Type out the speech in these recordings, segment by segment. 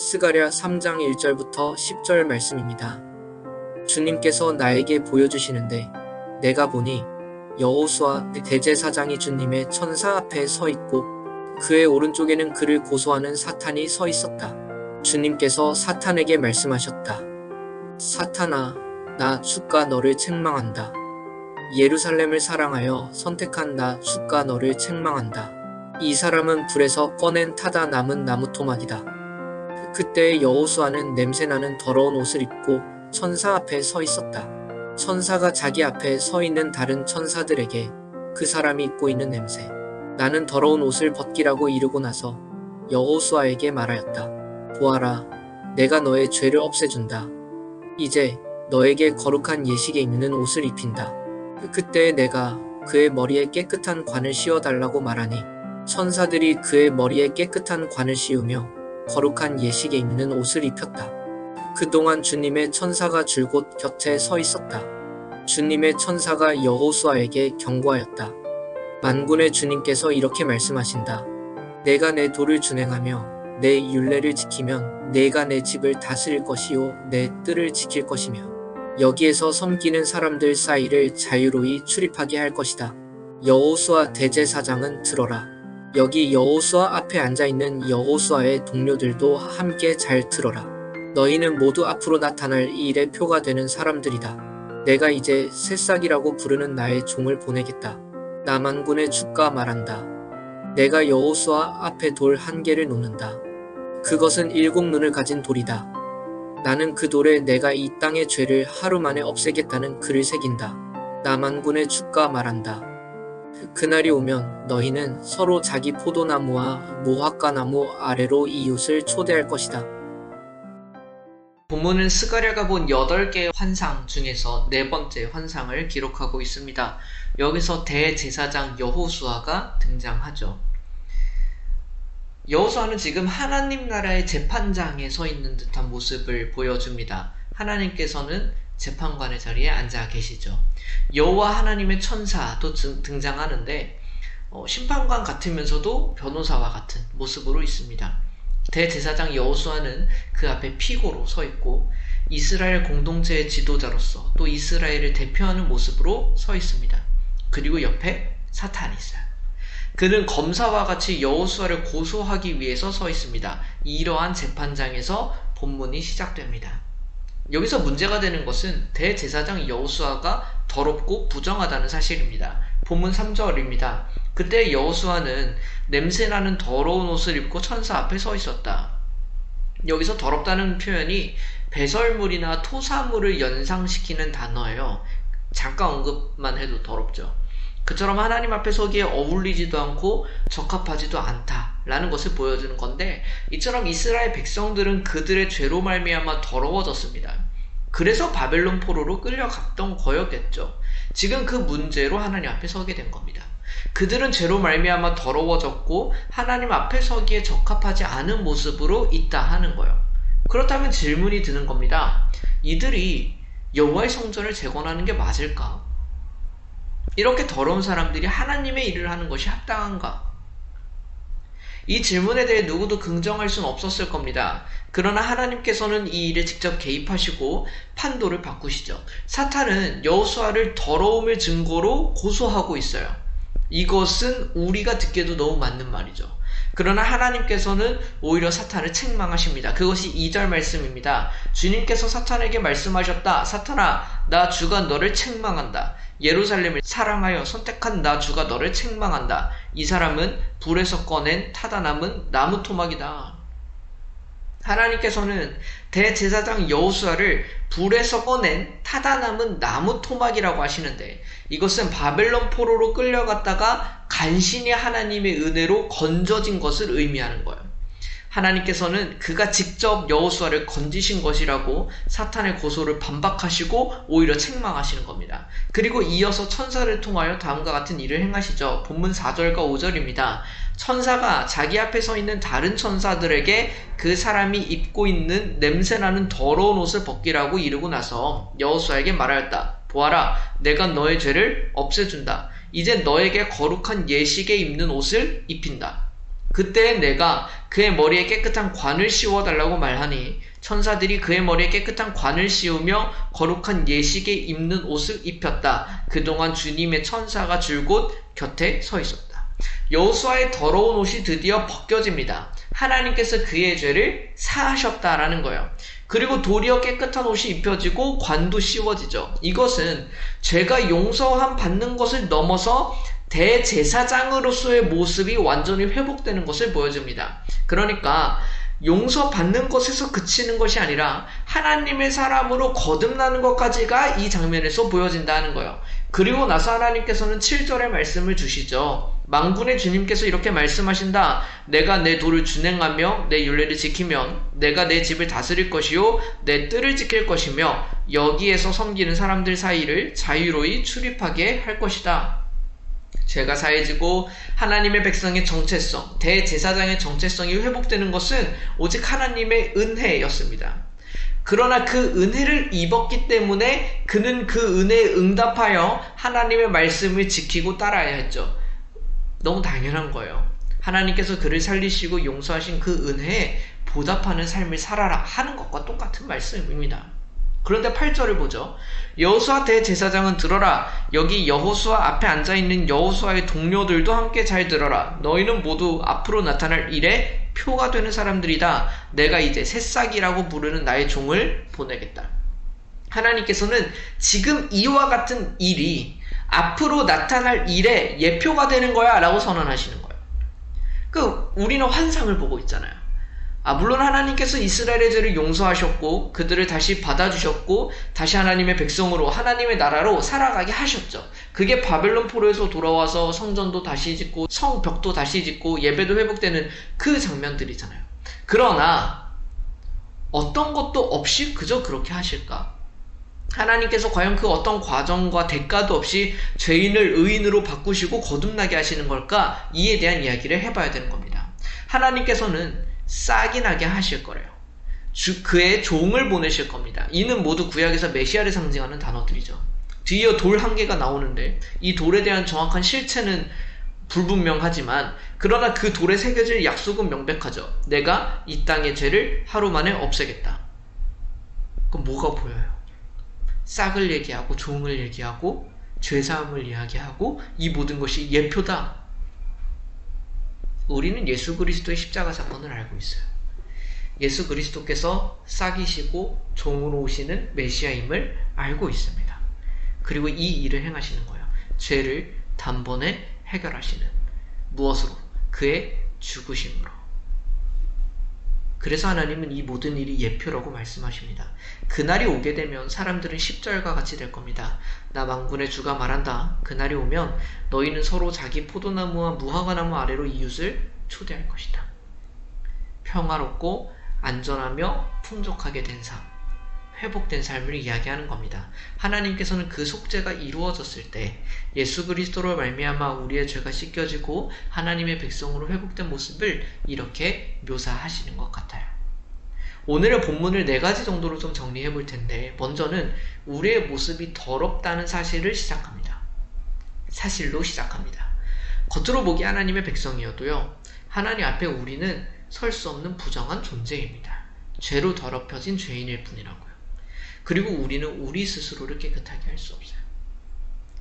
스가랴 3장 1절부터 10절 말씀입니다. 주님께서 나에게 보여주시는데 내가 보니 여호수아 대제사장이 주님의 천사 앞에 서 있고 그의 오른쪽에는 그를 고소하는 사탄이 서 있었다. 주님께서 사탄에게 말씀하셨다. 사탄아, 나 주가 너를 책망한다. 예루살렘을 사랑하여 선택한 나 주가 너를 책망한다. 이 사람은 불에서 꺼낸 타다 남은 나무 토막이다. 그때 여호수아는 냄새나는 더러운 옷을 입고 천사 앞에 서 있었다. 천사가 자기 앞에 서 있는 다른 천사들에게 그 사람이 입고 있는 냄새, 나는 더러운 옷을 벗기라고 이르고 나서 여호수아에게 말하였다. 보아라, 내가 너의 죄를 없애준다. 이제 너에게 거룩한 예식에 입는 옷을 입힌다. 그때 내가 그의 머리에 깨끗한 관을 씌워달라고 말하니 천사들이 그의 머리에 깨끗한 관을 씌우며 거룩한 예식에 입는 옷을 입혔다. 그동안 주님의 천사가 줄곧 곁에 서 있었다. 주님의 천사가 여호수아에게 경고하였다. 만군의 주님께서 이렇게 말씀하신다. 내가 내 도를 준행하며 내 율례를 지키면 내가 내 집을 다스릴 것이요 내 뜰을 지킬 것이며 여기에서 섬기는 사람들 사이를 자유로이 출입하게 할 것이다. 여호수아 대제사장은 들어라. 여기 여호수아 앞에 앉아있는 여호수아의 동료들도 함께 잘 들어라. 너희는 모두 앞으로 나타날 이 일의 표가 되는 사람들이다. 내가 이제 새싹이라고 부르는 나의 종을 보내겠다. 나 만군의 주가 말한다. 내가 여호수아 앞에 돌 한 개를 놓는다. 그것은 7눈을 가진 돌이다. 나는 그 돌에 내가 이 땅의 죄를 하루 만에 없애겠다는 글을 새긴다. 나 만군의 주가 말한다. 그날이 오면 너희는 서로 자기 포도나무와 무화과나무 아래로 이웃을 초대할 것이다. 본문은 스가랴가 본 8개의 환상 중에서 4번째 환상을 기록하고 있습니다. 여기서 대제사장 여호수아가 등장하죠. 여호수아는 지금 하나님 나라의 재판장에 서 있는 듯한 모습을 보여줍니다. 하나님께서는 재판관의 자리에 앉아 계시죠. 여호와 하나님의 천사도 등장하는데 심판관 같으면서도 변호사와 같은 모습으로 있습니다. 대제사장 여호수아는 그 앞에 피고로 서 있고 이스라엘 공동체의 지도자로서 또 이스라엘을 대표하는 모습으로 서 있습니다. 그리고 옆에 사탄이 있어요. 그는 검사와 같이 여호수아를 고소하기 위해서 서 있습니다. 이러한 재판장에서 본문이 시작됩니다. 여기서 문제가 되는 것은 대제사장 여호수아가 더럽고 부정하다는 사실입니다. 본문 3절입니다. 그때 여호수아는 냄새나는 더러운 옷을 입고 천사 앞에 서 있었다. 여기서 더럽다는 표현이 배설물이나 토사물을 연상시키는 단어예요. 잠깐 언급만 해도 더럽죠. 그처럼 하나님 앞에 서기에 어울리지도 않고 적합하지도 않다라는 것을 보여주는 건데, 이처럼 이스라엘 백성들은 그들의 죄로 말미암아 더러워졌습니다. 그래서 바벨론 포로로 끌려갔던 거였겠죠. 지금 그 문제로 하나님 앞에 서게 된 겁니다. 그들은 죄로 말미암아 더러워졌고 하나님 앞에 서기에 적합하지 않은 모습으로 있다 하는 거예요. 그렇다면 질문이 드는 겁니다. 이들이 여호와의 성전을 재건하는 게 맞을까? 이렇게 더러운 사람들이 하나님의 일을 하는 것이 합당한가? 이 질문에 대해 누구도 긍정할 수는 없었을 겁니다. 그러나 하나님께서는 이 일에 직접 개입하시고 판도를 바꾸시죠. 사탄은 여호수아를 더러움을 증거로 고소하고 있어요. 이것은 우리가 듣기에도 너무 맞는 말이죠. 그러나 하나님께서는 오히려 사탄을 책망하십니다. 그것이 2절 말씀입니다. 주님께서 사탄에게 말씀하셨다. 사탄아, 나 주가 너를 책망한다. 예루살렘을 사랑하여 선택한 나 주가 너를 책망한다. 이 사람은 불에서 꺼낸 타다 남은 나무 토막이다. 하나님께서는 대제사장 여호수아를 불에서 꺼낸 타다 남은 나무 토막이라고 하시는데, 이것은 바벨론 포로로 끌려갔다가 간신히 하나님의 은혜로 건져진 것을 의미하는 거예요. 하나님께서는 그가 직접 여호수아를 건지신 것이라고 사탄의 고소를 반박하시고 오히려 책망하시는 겁니다. 그리고 이어서 천사를 통하여 다음과 같은 일을 행하시죠. 본문 4절과 5절입니다. 천사가 자기 앞에 서 있는 다른 천사들에게 그 사람이 입고 있는 냄새나는 더러운 옷을 벗기라고 이르고 나서 여호수아에게 말하였다. 보아라, 내가 너의 죄를 없애준다. 이제 너에게 거룩한 예식에 입는 옷을 입힌다. 그때 내가 그의 머리에 깨끗한 관을 씌워달라고 말하니 천사들이 그의 머리에 깨끗한 관을 씌우며 거룩한 예식에 입는 옷을 입혔다. 그동안 주님의 천사가 줄곧 곁에 서 있었다. 여호수아의 더러운 옷이 드디어 벗겨집니다. 하나님께서 그의 죄를 사하셨다라는 거예요. 그리고 도리어 깨끗한 옷이 입혀지고 관도 씌워지죠. 이것은 죄가 용서함 받는 것을 넘어서 대제사장으로서의 모습이 완전히 회복되는 것을 보여줍니다. 그러니까 용서받는 것에서 그치는 것이 아니라 하나님의 사람으로 거듭나는 것까지가 이 장면에서 보여진다는 거예요. 그리고 나서 하나님께서는 7절의 말씀을 주시죠. 만군의 주님께서 이렇게 말씀하신다. 내가 내 도를 준행하며 내 율례를 지키면 내가 내 집을 다스릴 것이요 내 뜰을 지킬 것이며 여기에서 섬기는 사람들 사이를 자유로이 출입하게 할 것이다. 죄가 사해지고 하나님의 백성의 정체성, 대제사장의 정체성이 회복되는 것은 오직 하나님의 은혜였습니다. 그러나 그 은혜를 입었기 때문에 그는 그 은혜에 응답하여 하나님의 말씀을 지키고 따라야 했죠. 너무 당연한 거예요. 하나님께서 그를 살리시고 용서하신 그 은혜에 보답하는 삶을 살아라 하는 것과 똑같은 말씀입니다. 그런데 8절을 보죠. 여호수아 대제사장은 들어라. 여기 여호수아 앞에 앉아있는 여호수아의 동료들도 함께 잘 들어라. 너희는 모두 앞으로 나타날 일에 표가 되는 사람들이다. 내가 이제 새싹이라고 부르는 나의 종을 보내겠다. 하나님께서는 지금 이와 같은 일이 앞으로 나타날 일에 예표가 되는 거야 라고 선언하시는 거예요. 우리는 환상을 보고 있잖아요. 물론 하나님께서 이스라엘의 죄를 용서하셨고 그들을 다시 받아주셨고 다시 하나님의 백성으로 하나님의 나라로 살아가게 하셨죠. 그게 바벨론 포로에서 돌아와서 성전도 다시 짓고 성벽도 다시 짓고 예배도 회복되는 그 장면들이잖아요. 그러나 어떤 것도 없이 그저 그렇게 하실까? 하나님께서 과연 그 어떤 과정과 대가도 없이 죄인을 의인으로 바꾸시고 거듭나게 하시는 걸까? 이에 대한 이야기를 해봐야 되는 겁니다. 하나님께서는 싹이 나게 하실 거래요. 그의 종을 보내실 겁니다. 이는 모두 구약에서 메시아를 상징하는 단어들이죠. 뒤이어 돌 한 개가 나오는데 이 돌에 대한 정확한 실체는 불분명하지만 그러나 그 돌에 새겨질 약속은 명백하죠. 내가 이 땅의 죄를 하루 만에 없애겠다. 그럼 뭐가 보여요? 싹을 얘기하고 종을 얘기하고 죄사함을 이야기하고 이 모든 것이 예표다. 우리는 예수 그리스도의 십자가 사건을 알고 있어요. 예수 그리스도께서 싹이시고 종으로 오시는 메시아임을 알고 있습니다. 그리고 이 일을 행하시는 거예요. 죄를 단번에 해결하시는. 무엇으로? 그의 죽으심으로. 그래서 하나님은 이 모든 일이 예표라고 말씀하십니다. 그날이 오게 되면 사람들은 10절과 같이 될 겁니다. 나 만군의 주가 말한다. 그날이 오면 너희는 서로 자기 포도나무와 무화과나무 아래로 이웃을 초대할 것이다. 평화롭고 안전하며 풍족하게 된 삶, 회복된 삶을 이야기하는 겁니다. 하나님께서는 그 속죄가 이루어졌을 때 예수 그리스도로 말미암아 우리의 죄가 씻겨지고 하나님의 백성으로 회복된 모습을 이렇게 묘사하시는 것 같아요. 오늘의 본문을 4가지 정도로 좀 정리해 볼 텐데 먼저는 우리의 모습이 더럽다는 사실을 시작합니다. 사실로 시작합니다. 겉으로 보기 하나님의 백성이어도요. 하나님 앞에 우리는 설 수 없는 부정한 존재입니다. 죄로 더럽혀진 죄인일 뿐이라고요. 그리고 우리는 우리 스스로를 깨끗하게 할 수 없어요.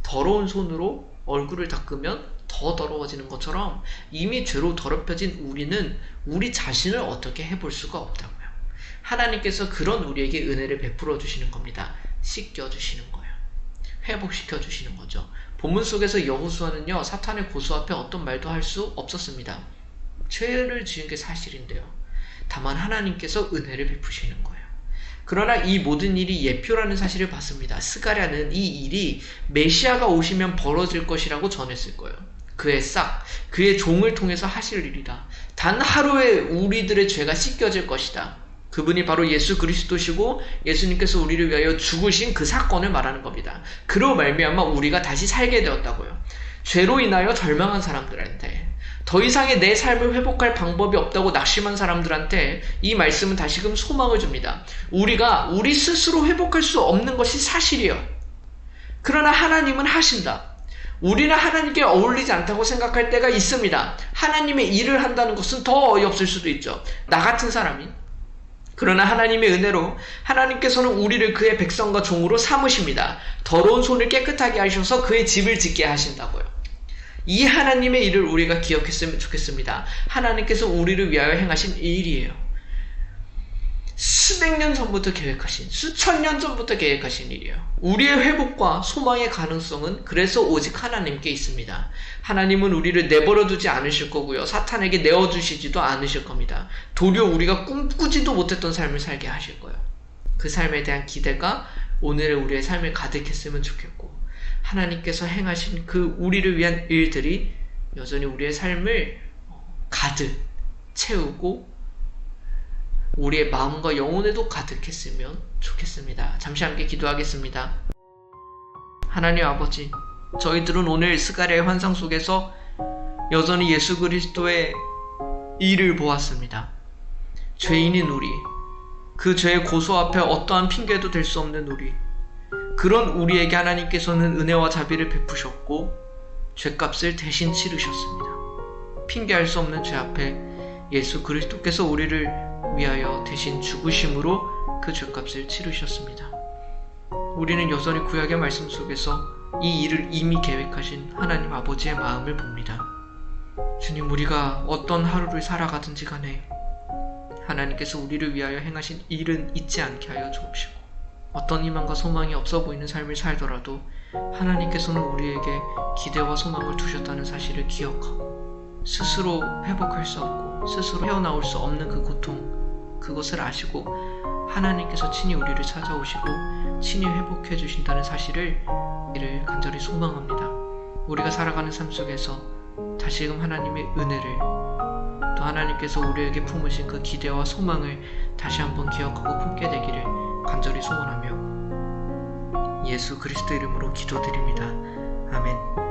더러운 손으로 얼굴을 닦으면 더 더러워지는 것처럼 이미 죄로 더럽혀진 우리는 우리 자신을 어떻게 해볼 수가 없다고요. 하나님께서 그런 우리에게 은혜를 베풀어 주시는 겁니다. 씻겨 주시는 거예요. 회복시켜 주시는 거죠. 본문 속에서 여호수아는요, 사탄의 고수 앞에 어떤 말도 할 수 없었습니다. 죄를 지은 게 사실인데요. 다만 하나님께서 은혜를 베푸시는 거예요. 그러나 이 모든 일이 예표라는 사실을 봤습니다. 스가랴는 이 일이 메시아가 오시면 벌어질 것이라고 전했을 거예요. 그의 싹, 그의 종을 통해서 하실 일이다. 단 하루에 우리들의 죄가 씻겨질 것이다. 그분이 바로 예수 그리스도시고 예수님께서 우리를 위하여 죽으신 그 사건을 말하는 겁니다. 그로 말미암아 우리가 다시 살게 되었다고요. 죄로 인하여 절망한 사람들한테, 더 이상의 내 삶을 회복할 방법이 없다고 낙심한 사람들한테 이 말씀은 다시금 소망을 줍니다. 우리가 우리 스스로 회복할 수 없는 것이 사실이에요. 그러나 하나님은 하신다. 우리는 하나님께 어울리지 않다고 생각할 때가 있습니다. 하나님의 일을 한다는 것은 더 어이없을 수도 있죠. 나 같은 사람이. 그러나 하나님의 은혜로 하나님께서는 우리를 그의 백성과 종으로 삼으십니다. 더러운 손을 깨끗하게 하셔서 그의 집을 짓게 하신다고요. 이 하나님의 일을 우리가 기억했으면 좋겠습니다. 하나님께서 우리를 위하여 행하신 이 일이에요. 수백 년 전부터 계획하신, 수천 년 전부터 계획하신 일이에요. 우리의 회복과 소망의 가능성은 그래서 오직 하나님께 있습니다. 하나님은 우리를 내버려 두지 않으실 거고요. 사탄에게 내어주시지도 않으실 겁니다. 도리어 우리가 꿈꾸지도 못했던 삶을 살게 하실 거예요. 그 삶에 대한 기대가 오늘의 우리의 삶에 가득했으면 좋겠고, 하나님께서 행하신 그 우리를 위한 일들이 여전히 우리의 삶을 가득 채우고 우리의 마음과 영혼에도 가득했으면 좋겠습니다. 잠시 함께 기도하겠습니다. 하나님 아버지, 저희들은 오늘 스가랴의 환상 속에서 여전히 예수 그리스도의 일을 보았습니다. 죄인인 우리, 그 죄의 고소 앞에 어떠한 핑계도 될 수 없는 우리, 그런 우리에게 하나님께서는 은혜와 자비를 베푸셨고 죄값을 대신 치르셨습니다. 핑계할 수 없는 죄 앞에 예수 그리스도께서 우리를 위하여 대신 죽으심으로 그 죄값을 치르셨습니다. 우리는 여전히 구약의 말씀 속에서 이 일을 이미 계획하신 하나님 아버지의 마음을 봅니다. 주님, 우리가 어떤 하루를 살아가든지 간에 하나님께서 우리를 위하여 행하신 일은 잊지 않게 하여 주옵시고, 어떤 희망과 소망이 없어 보이는 삶을 살더라도 하나님께서는 우리에게 기대와 소망을 두셨다는 사실을 기억하고, 스스로 회복할 수 없고 스스로 헤어나올 수 없는 그 고통, 그것을 아시고 하나님께서 친히 우리를 찾아오시고 친히 회복해 주신다는 사실을 간절히 소망합니다. 우리가 살아가는 삶 속에서 다시금 하나님의 은혜를, 또 하나님께서 우리에게 품으신 그 기대와 소망을 다시 한번 기억하고 품게 되기를 간절히 소원하며 예수 그리스도 이름으로 기도드립니다. 아멘.